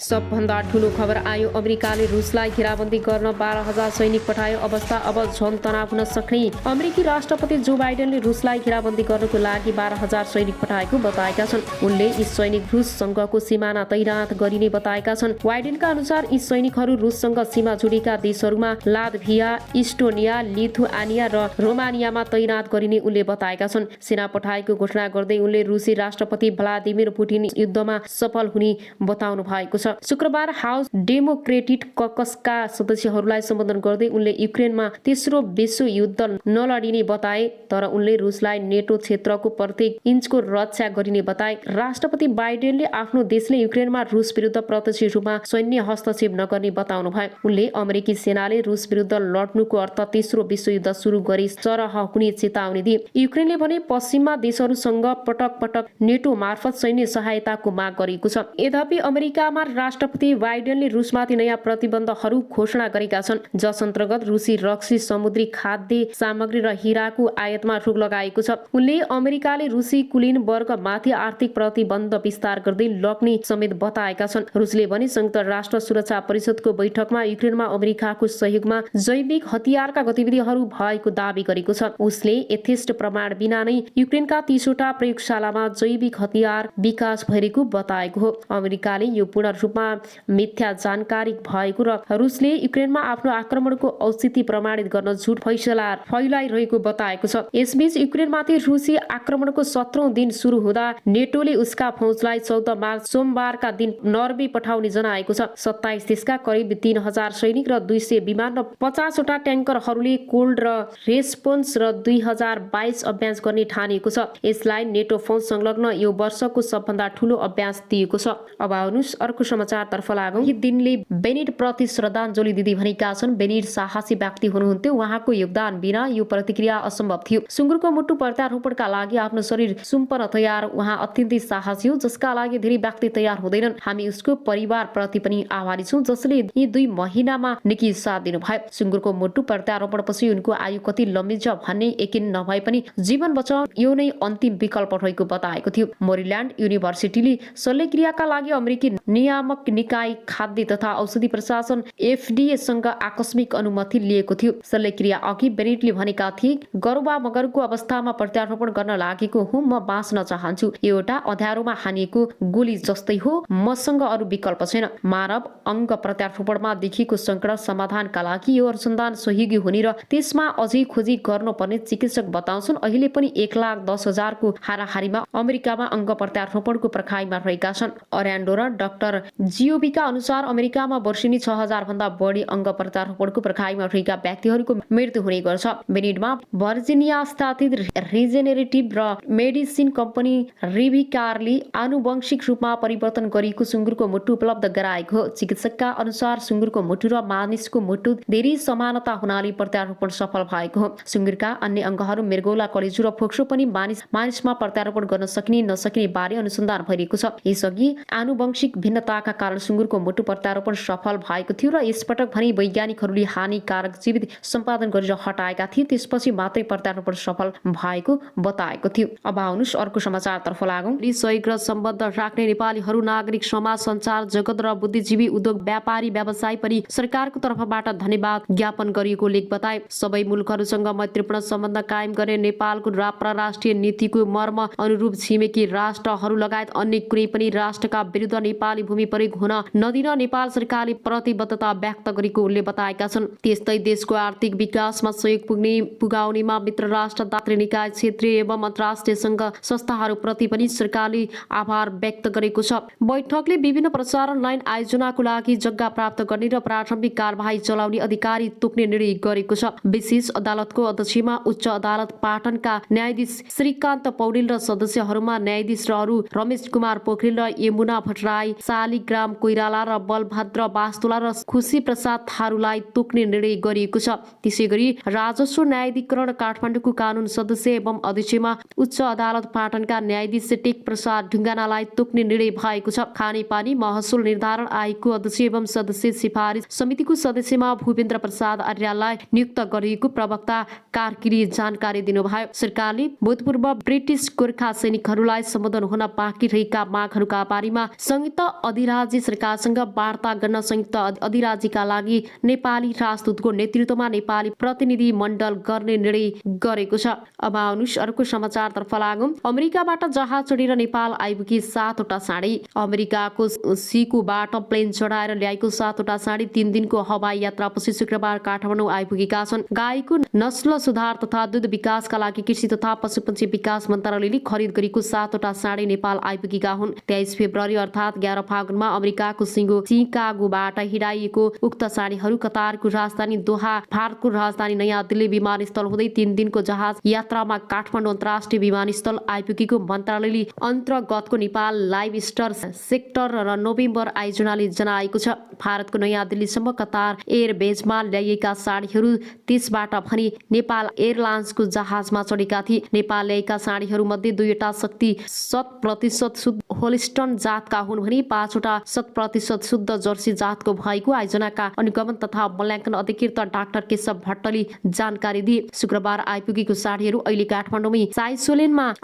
सबभन्दा ठूलो खबर आयो। अमेरिकाले रुसलाई घेराबन्दी गर्न 12,000 सैनिक पठायो। अवस्था अब झन तनाव हुन सक्ने। अमेरिकी राष्ट्रपति जो बाइडेनले रुसलाई घेराबन्दी गर्नको लागि 12,000 सैनिक पठाएको बताएका छन्। उनले यी सैनिक रुससँगको सीमाना तैनात गरिने बताएका छन्। बाइडेनका अनुसार यी सैनिकहरू रुससँग सीमा जोडेका देशहरूमा लातभिया, इस्टोनिया, लिथुआनिया र रोमानियामा तैनात गरिने उनले बताएका छन्। सेना पठाएको घोषणा गर्दै उनले रुसी राष्ट्रपति व्लादिमिर पुटिन युद्धमा सफल हुने बताउनु भएको छ। शुक्रबार हाउस डेमोक्रेटिक ककसका सदस्यहरूलाई सम्बोधन गर्दै उनले युक्रेनमा तेस्रो विश्व युद्ध नलडिने बताए, तर उनले रुसलाई नेटो क्षेत्रको प्रत्येक इन्चको रक्षा गरिने बताए। राष्ट्रपति बाइडेनले आफ्नो देशले युक्रेनमा रुस विरुद्ध प्रत्यक्ष रूपमा सैन्य हस्तक्षेप नगर्ने बताउनु भयो। उनले अमेरिकी सेनाले रुस विरुद्ध लड्नुको अर्थ तेस्रो विश्व युद्ध सुरु गरी सरह हुने चेतावनी दिए। युक्रेनले भने पश्चिममा देशहरूसँग पटक पटक नेटो मार्फत सैन्य सहायताको माग गरेको छ। यद्यपि अमेरिकामा राष्ट्रपति बाइडेनले रुसमाथि नयाँ प्रतिबन्धहरू घोषणा गरेका छन्, जस अन्तर्गत रुसी रक्सी, समुद्री खाद्य सामग्री र हिराको आयातमा रोक लगाएको छ। उनले अमेरिकाले रुसी कुलीन वर्गमाथि आर्थिक प्रतिबन्ध विस्तार गर्दै लग्ने समेत बताएका छन्। रुसले भने संयुक्त राष्ट्र सुरक्षा परिषदको बैठकमा युक्रेनमा अमेरिकाको सहयोगमा जैविक हतियारका गतिविधिहरू भएको दावी गरेको छ। उसले यथेष्ट प्रमाण बिना नै युक्रेनका 30वटा प्रयोगशालामा जैविक हतियार विकास भइरहेको बताएको हो। अमेरिकाले यो पूर्ण रूपमा मिथ्या जानकारी भएको र रुसले युक्रेनमा आफ्नो आक्रमणको औचित्य प्रमाणित गर्न झुट फैसला फैलाइरहेको बताएको छ। यसबीच युक्रेनमाथि रुसी आक्रमणको 17औं दिन सुरु हुँदा नेटोले उसका फौजलाई 14 मार्च सोमबारका दिन नर्वे पठाउने जनाएको छ। 27 देशका करिब 3,000 सैनिक र 200 विमान र 50वटा ट्याङ्करहरूले कोल्ड र रेस्पोन्स र 2022 अभ्यास गर्ने ठानिएको छ। यसलाई नेटो फौज संलग्न यो वर्षको सबभन्दा ठूलो अभ्यास दिएको छ। अब आउनुहोस् अर्को समाचारतर्फ लागौं। यी दिनले बेनिट प्रति श्रद्धाञ्जली दिदी भनेका छन्। बेनिट साहसी व्यक्ति हुनुहुन्थ्यो। उहाँको योगदान बिना यो प्रतिक्रिया असम्भव थियो। सुँगुरको मुटु प्रत्यारोपणका लागि आफ्नो शरीर सुम्पन तयार। उहाँ अत्यन्तै साहसी हो, जसका लागि धेरै व्यक्ति तयार हुँदैनन्। हामी उसको परिवार प्रति पनि आभारी छौं, जसले यी 2 महिनामा निकै साथ दिनुभयो। सुँगुरको मुटु प्रत्यारोपणपछि उनको आयु कति लम्बिन्छ भन्ने यकिन नभए पनि जीवन बचाउन यो नै अन्तिम विकल्प रहेको बताएको थियो। मोरील्यान्ड युनिभर्सिटीले शल्यक्रियाका लागि अमेरिकी नियामक निकाय खाद्य तथा औषधि प्रशासन FDA सँग आकस्मिक अनुमति लिएको थियो। शल्यक्रिया अघि बेनिटले भनेका थिए, गरुवा मगरको अवस्थामा प्रत्यारोपण गर्न लागेको हुँ। म बाँच्न चाहन्छु। एउटा अँध्यारोमा हानिएको गोली जस्तै हो। मसँग अरू विकल्प छैन। मानव अङ्ग प्रत्यारोपणमा देखिएको संकट समाधानका लागि यो अनुसन्धान सहयोगी हुने र त्यसमा अझै खोजी गर्नुपर्ने चिकित्सक बताउँछन्। अहिले पनि 1,10,000 को हाराहारीमा अमेरिकामा अङ्ग प्रत्यारोपणको पर्खाइमा रहेका छन्। ओरान्डो र डाक्टर जियोबीका अनुसार अमेरिकामा वर्षेनी 6,000 भन्दा बढी अङ्ग प्रत्यारोपणको पर्खाइमा रहेका व्यक्तिहरूको मृत्यु हुने गर्छ। बेनिटमा भर्जिनिया स्थित रिजेनेरेटिभ र मेडिसिन कम्पनी रिभिकारले आनुवंशिक रूपमा परिवर्तन गरिएको सुँगुरको मुटु उपलब्ध गराएको हो। चिकित्सकका अनुसार सुँगुरको मुटु र मानिसको मुटु धेरै समानता हुनाले प्रत्यारोपण सफल भएको हो। सुँगुरका अन्य अङ्गहरू मृगौला, कलेजो र फोक्सो पनि मानिसमा प्रत्यारोपण गर्न सकिने नसकिने बारे अनुसन्धान भइरहेको छ। यसअघि आनुवंशिक भिन्नताका कारण सुँगुरको मुटु प्रत्यारोपण सफल भएको थियो र यसपटक भने वैज्ञानिकहरूले हानिकारक जीवित सम्पादन गरेर हटाएका थिए। त्यसपछि मात्रै प्रत्यारोपण सफल भएको बताएको थियो। अब आउनुहोस् अर्को समाचारतर्फ लागौं। सहयोग र सम्बन्ध राख्ने नेपालीहरू, नागरिक समाज, सञ्चार जगत र बुद्धिजीवी, उद्योग व्यापारी, व्यवसाय पनि सरकारको तर्फबाट धन्यवाद ज्ञापन गरिएको लेख बताए। सबै मुलुकहरूसँग मैत्रीपूर्ण सम्बन्ध कायम गर्ने नेपालको परराष्ट्रिय नीतिको मर्म अनुरूप छिमेकी राष्ट्रहरू लगायत अन्य कुनै पनि राष्ट्रका विरुद्ध नेपाली भूमि प्रयोग हुन नदिन नेपाल सरकारले प्रतिबद्धता व्यक्त गरेको उनले बताएका छन्। त्यस्तै देशको आर्थिक विकासमा सहयोग पुगाउनेमा मित्र राष्ट्र, दात्री निकाय, क्षेत्रीय एवं अन्तर्राष्ट्रिय संघ संस्थाहरूप्रति पनि सरकारले आभार व्यक्त गरेको छ। बैठकले विभिन्न प्रसारण लाइन आयोजनाको लागि जग्गा प्राप्त गर्ने र प्रारम्भिक कारबाही चलाउने अधिकारी तोक्ने निर्णय गरेको छ। विशेष अदालतको अध्यक्षमा उच्च अदालत पाटनका न्यायाधीश श्रीकान्त पौडेल र सदस्यहरूमा न्यायाधीश रमेश कुमार पोखरेल र यमुना भट्टराई, शालिग्राम कोइराला र बलभद्र वास्तुला र खुशी प्रसाद थारूलाई तोक्ने निर्णय गरिएको छ। त्यसैगरी राजस्व न्यायाधिकरण काठमाडौँको कानून सदस्य एवं अध्यक्षमा उच्च अदालत पाटनका न्यायाधीश टेक प्रसाद ढुङ्गानालाई तोक्ने निर्णय भएको छ। खानेपानी महसुल निर्धारण आयोगको अध्यक्ष एवं सदस्य सिफारिस समितिको सदस्यमा भूपेन्द्र प्रसाद आर्याललाई नियुक्त गरिएको प्रवक्ता कार्कीले जानकारी दिनुभयो। सरकारले भूतपूर्व ब्रिटिश गोर्खा सैनिकहरूलाई सम्बोधन हुन बाँकी रहेका मागहरूका बारेमा संयुक्त अधिराज्य अधिराज्य सरकारसँग वार्ता गर्न संयुक्त अधिराज्यका लागि नेपाली राजदूतको नेतृत्वमा नेपाली प्रतिनिधि मण्डल गर्ने निर्णय गरेको छ। अब आउनुस् अर्को समाचारतर्फ लागौं। अमेरिकाबाट जहाज चढेर नेपाल आइपुगी 7वटा साडी। अमेरिकाको सिकुबाट प्लेन चढाएर ल्याएको 7वटा साडी 3 दिनको हवाई यात्रापछि शुक्रबार काठमाडौँ आइपुगेका छन्। गाईको नस्ल सुधार तथा दूध विकासका लागि कृषि तथा पशुपक्षी विकास मन्त्रालयले खरिद गरेको 7वटा साडी नेपाल आइपुगेका हुन्। 23 फेब्रुअरी अर्थात् 11 फागुनमा अमेरिकाको सिकागोबाट हिँडाइएको उक्त साडीहरू कतारको राजधानी दोहा, भारतको राजधानी नयाँ दिल्ली विमानस्थल हुँदै 3 दिनको जहाज यात्रामा काठमाडौँ अन्तर्राष्ट्रिय विमानस्थल आइपुगेको मन्त्रालयले अन्तर्गतको नेपाल लाइभ स्टर सेक्टर र नोभेम्बर आयोजनाले जनाएको छ। भारतको नयाँ दिल्लीसम्म कतार एयरबेजमा ल्याइएका साडीहरू त्यसबाट भने नेपाल एयरलाइन्सको जहाजमा चढेका थिए। नेपाल ल्याएका साडीहरूमध्ये 2वटा शक्ति 100% शुद्ध होलिस्टन जातका हुन् भने 5वटा 100% शुद्ध जर्सी जातको भएको आयोजनाका अनुगमन तथा मूल्याङ्कन अधिकृत डाक्टर केशव भट्टले जानकारी दिए। शुक्रबार आइपुगेको साडीहरू अहिले काठमाडौँमै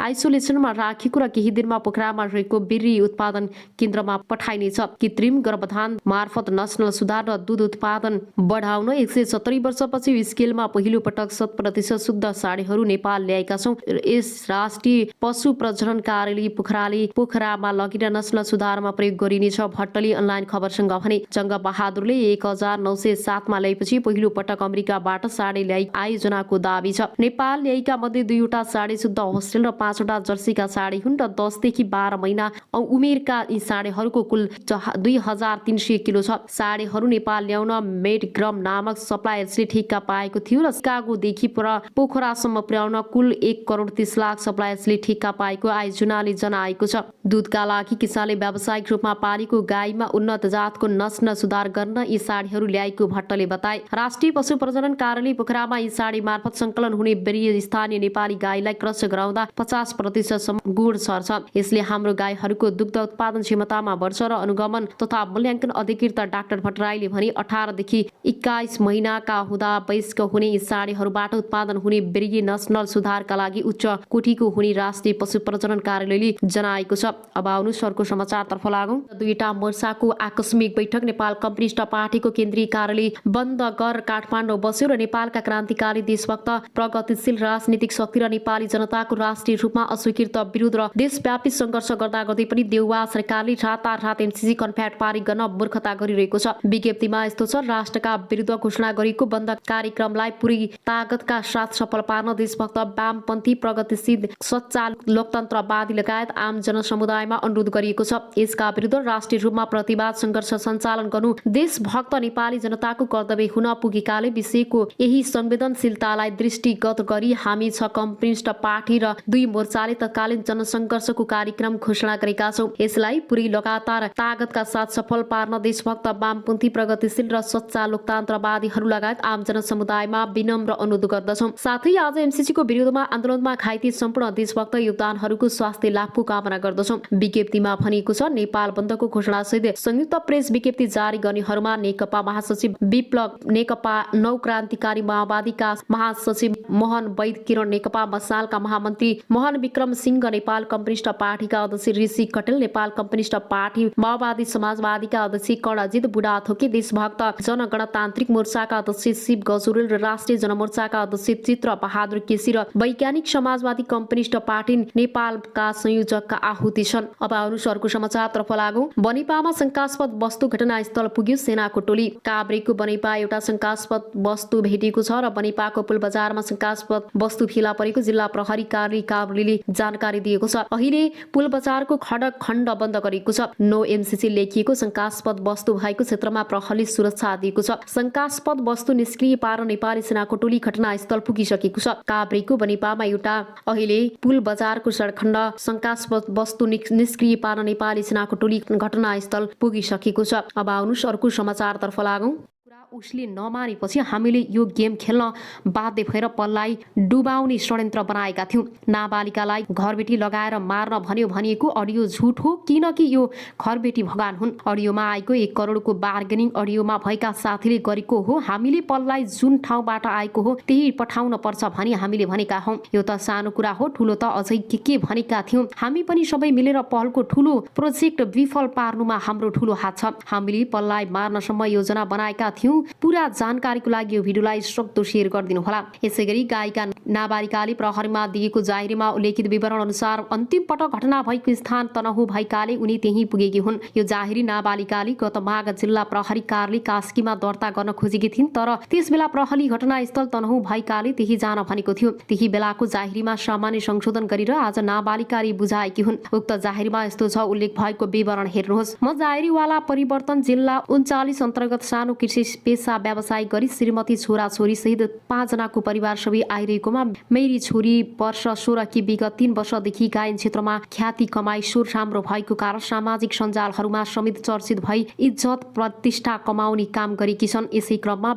आइसोलेसनमा राखेको र केही दिनमा पोखरामा रहेको बिर्री उत्पादन केन्द्रमा पठाइनेछ। कृत्रिम गर्भधान मार्फत नस्ल सुधार र दूध उत्पादन बढाउन 170 वर्षपछि स्केलमा पहिलो पटक 100% शुद्ध साडीहरू नेपाल ल्याएका छौं। यस राष्ट्रिय पशु प्रजनन कार्यालय पोखरामा लगेर नस्ल सुधारमा प्रयोग गरिनेछ। भट्टले अनलाइन खबरसँग भने जङ्ग बहादुरले 1907 मा ल्याएपछि पहिलो पटक अमेरिकाबाट साडी ल्याई आयोजनाको दाबी छ। नेपाल ल्याएका मध्ये 2वटा साडी शुद्ध होस्टेल र 5वटा जर्सीका साडी हुन् र 10 देखि 12 महिना उमेरका यी साडीहरूको कुल 2300 किलो छ। साडीहरू नेपाल ल्याउन मेडग्रम नामक सप्लायर्सले ठेक्का पाएको थियो र सिकागोदेखि पोखरासम्म पुर्याउन कुल 1,30,00,000 सप्लायर्सले ठेक्का पाएको आयोजनाले जनाएको छ। दूधका लागि किसानले व्यावसायिक रूपमा पालेको गाईमा उन्नत जातको नस्ल सुधार गर्न यी साडीहरू ल्याएको भट्टले बताए। राष्ट्रिय पशु प्रजनन कार्यालय पोखरामा यी साडी मार्फत संकलन हुने बेरिय स्थानीय नेपाली गाईलाई क्रस गराउँदा 50% सम्म गुण सर्छ। यसले हाम्रो गाईहरूको दुग्ध उत्पादन क्षमतामा बढ्छ र अनुगमन तथा मूल्याङ्कन अधिकृत डाक्टर भट्टराईले भने 18 देखि 21 महिनाका हुँदा वयस्क हुने यी साडीहरूबाट उत्पादन हुने बेरिय नस्ल सुधारका लागि उच्च कोटिको हुने राष्ट्रिय पशु प्रजनन कार्यालयले जनाएको छ। अब आउनु सरको समाचारतर्फ लागौं। 2वटा मोर्चाको आकस्मिक बैठक। नेपाल कम्युनिस्ट पार्टीको केन्द्रीय कार्यालय बन्द कर काठमाडौँ बस्यो र नेपालका क्रान्तिकारी देशभक्त प्रगतिशील राजनीतिक शक्ति र नेपाली जनताको राष्ट्रिय रूपमा अस्वीकृत विरोध र देशव्यापी सङ्घर्ष गर्दा गर्दै पनि देउवा सरकारले रातारात एमसीसी कन्फेट पारित गर्न मूर्खता गरिरहेको छ। विज्ञप्तिमा यस्तो छ, राष्ट्रका विरुद्ध घोषणा गरिएको बन्द कार्यक्रमलाई पूरै तागतका साथ सफल पार्न देशभक्त वामपन्थी प्रगतिशील सच्चा लोकतन्त्रवादी लगायत आम जनसमुदायमा अनुरोध गरिएको छ। यसका विरुद्ध राष्ट्रिय रूपमा प्रतिवाद सङ्घर्ष सञ्चालन गर्नु देशभक्त नेपाली जनताको कर्तव्य हुन पुगेकाले विषयको यही संवेदनशीलतालाई दृष्टिगत गरी हामी 6 कम्युनिस्ट पार्टी र 2 मोर्चाले तत्कालीन जनसङ्घर्षको कार्यक्रम घोषणा गरेका छौं। यसलाई पूरै लगातार तागतका साथ सफल पार्न देशभक्त वामपन्थी प्रगतिशील र सच्चा लोकतन्त्रवादीहरू लगायत आम जनसमुदायमा विनम्र अनुरोध गर्दछौं। साथै आज एमसीसीको विरोधमा आन्दोलनमा घाइते सम्पूर्ण देशभक्त योगदानहरूको स्वास्थ्य लाभको कामना गर्दछौं। विज्ञप्तिमा भनिएको छ, नेपाल बन्दको घोषणासहित संयुक्त प्रेस विज्ञप्ति जारी गर्नेहरूमा नेकपा महासचिव विप्लव, नेकपा नवक्रान्तिकारी माओवादीका महासचिव मोहन वैद, किरण नेकपा मसालका महामन्त्री मोहन विक्रम सिंह, नेपाल कम्युनिस्ट पार्टीका अध्यक्ष ऋषि कटेल, नेपाल कम्युनिस्ट पार्टी माओवादी समाजवादीका अध्यक्ष कर्णजित बुढाथोकी, देशभक्त जनगणतान्त्रिक मोर्चाका अध्यक्ष शिव गजुरेल र राष्ट्रिय जनमोर्चाका अध्यक्ष चित्र बहादुर केसी र वैज्ञानिक समाजवादी कम्युनिस्ट पार्टी नेपालका संयोजकका आहुति छन्। अब आउनु सरको समाचारतर्फ लागौं। बनेपामा शंकास्पद वस्तु घटनास्थल पुग्यो। सेनाको टोली। काभ्रेको बनेपा एउटा शंकास्पद वस्तु भेटिएको छ र बनेपाको पुल बजारमा शंकास्पद वस्तु फेला परेको जिल्ला प्रहरी कार्यालय काभ्रेले जानकारी दिएको छ। अहिले पुल बजारको खडक खण्ड बन्द गरिएको छ। नो एमसीसी लेखिएको शंकास्पद वस्तु भएको क्षेत्रमा प्रहरीले सुरक्षा दिएको छ। शंकास्पद वस्तु निष्क्रिय पार्न नेपाली सेनाको टोली घटनास्थल पुगिसकेको छ। काभ्रेको बनेपामा एउटा अहिले पुल बजारको सडकखण्ड शंकास्पद वस्तु निष्क्रिय पार्न नेपाली सेनाको टोली घटनास्थल पुगिसकेको छ। अब आउनुस् अर्को समाचारतर्फ लागौं। उसले नमानेपछि हामीले यो गेम खेल्न बाध्य भएर पललाई डुबाउने षड्यन्त्र बनाएका थियौँ। नाबालिकालाई घरबेटी लगाएर मार्न भन्यो भनिएको अडियो झुट हो, किनकि यो घरबेटी भगवान हुन्। अडियोमा आएको 1 करोडको बार्गेनिङ अडियोमा भएका साथीले गरेको हो। हामीले पललाई जुन ठाउँबाट आएको हो त्यही पठाउन पर्छ भनी हामीले भनेका हौँ। यो त सानो कुरा हो, ठुलो त अझै के भनेका थियौँ। हामी पनि सबै मिलेर पलको ठुलो प्रोजेक्ट विफल पार्नुमा हाम्रो ठुलो हात छ। हामीले पललाई मार्नसम्म योजना बनाएका थियौँ। पूरा जानकारीको लागि यो भिडियोलाई सक्दो शेयर गरिदिनु होला। यसैगरी गायिका नाबालिकाले प्रहरीमा दिएको जाहेरीमा उल्लेखित विवरण अनुसार अन्तिम पटक घटना भएको स्थान तनहुँ भएकाले उनी त्यहीँ पुगेकी हुन्। यो जाहेरी नाबालिकाले गत माघ जिल्ला प्रहरी कार्यालय कास्कीमा दर्ता गर्न खोजेकी थिइन्, तर त्यसबेला प्रहरी घटनास्थल तनहुँ भएकाले त्यही जान भनेको थियो। त्यही बेलाको जाहेरीमा सामान्य संशोधन गरेर आज नाबालिकाले बुझाएकी हुन्। उक्त जाहेरीमा यस्तो छ, उल्लेख भएको विवरण हेर्नुहोस्। म जाहेरीवाला परिवर्तन जिल्ला 39 अन्तर्गत सानो कृषि पेसा व्यवसाय गरी श्रीमती छोराछोरी सहित 5 जनाको परिवार सबै आइरहेकोमा मेरी छोरी वर्ष 16 कि विगत 3 वर्षदेखि गायन क्षेत्रमा ख्याति कमाई सुर राम्रो भएको कारण सामाजिक सञ्जालहरूमा समेत चर्चित भई इज्जत प्रतिष्ठा कमाउने काम गरेकी छन्। यसै क्रममा